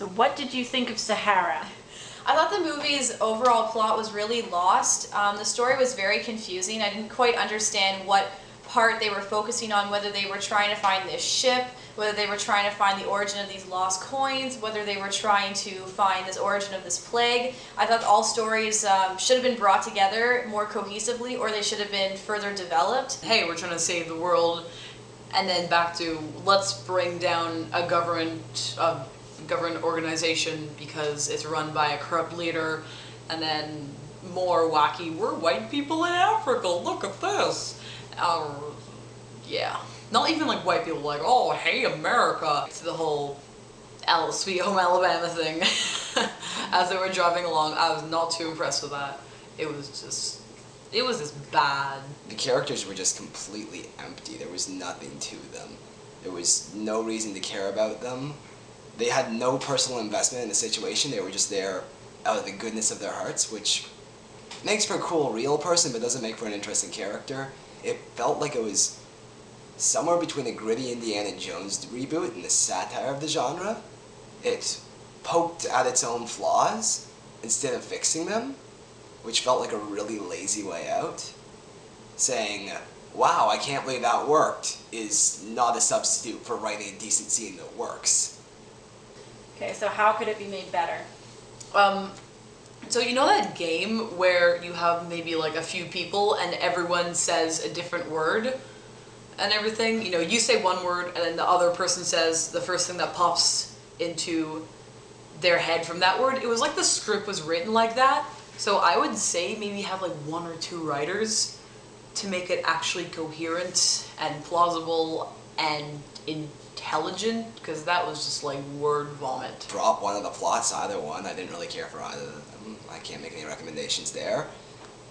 So what did you think of Sahara? I thought the movie's overall plot was really lost. The story was very confusing. I didn't quite understand what part they were focusing on, whether they were trying to find this ship, whether they were trying to find the origin of these lost coins, whether they were trying to find this origin of this plague. I thought all stories should have been brought together more cohesively, or they should have been further developed. Hey, we're trying to save the world, and then back to let's bring down a government organization because it's run by a corrupt leader, and then more wacky, we're white people in Africa, look at this. Yeah. Not even like white people like, oh, hey, America. It's the whole Sweet Home Alabama thing. As they were driving along, I was not too impressed with that. It was just bad. The characters were just completely empty. There was nothing to them. There was no reason to care about them. They had no personal investment in the situation. They were just there out of the goodness of their hearts, which makes for a cool real person, but doesn't make for an interesting character. It felt like it was somewhere between a gritty Indiana Jones reboot and the satire of the genre. It poked at its own flaws instead of fixing them, which felt like a really lazy way out. Saying, wow, I can't believe that worked, is not a substitute for writing a decent scene that works. Okay, so how could it be made better? So you know that game where you have maybe like a few people and everyone says a different word and everything? You know, you say one word and then the other person says the first thing that pops into their head from that word. It was like the script was written like that. So I would say maybe have like 1 or 2 writers to make it actually coherent and plausible and intelligent, because that was just like word vomit. Drop one of the plots, either one. I didn't really care for either of them. I can't make any recommendations there.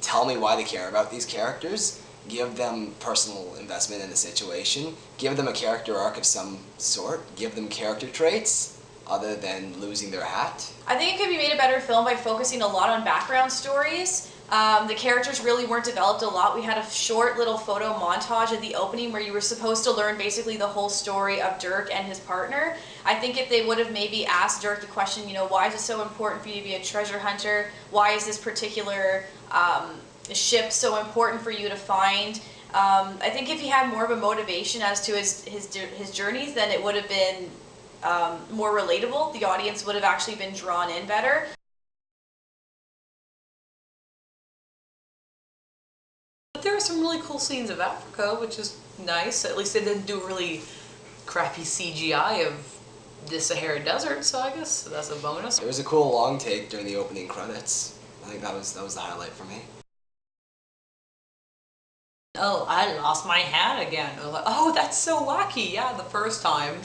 Tell me why they care about these characters. Give them personal investment in the situation. Give them a character arc of some sort. Give them character traits other than losing their hat. I think it could be made a better film by focusing a lot on background stories. The characters really weren't developed a lot. We had a short little photo montage at the opening where you were supposed to learn basically the whole story of Dirk and his partner. I think if they would have maybe asked Dirk the question, you know, why is it so important for you to be a treasure hunter? Why is this particular ship so important for you to find? I think if he had more of a motivation as to his journeys, then it would have been more relatable. The audience would have actually been drawn in better. But there are some really cool scenes of Africa, which is nice. At least they didn't do really crappy CGI of the Sahara Desert, so I guess that's a bonus. There was a cool long take during the opening credits. I think that was the highlight for me. Oh, I lost my hat again. I was like, oh, that's so wacky. Yeah, the first time.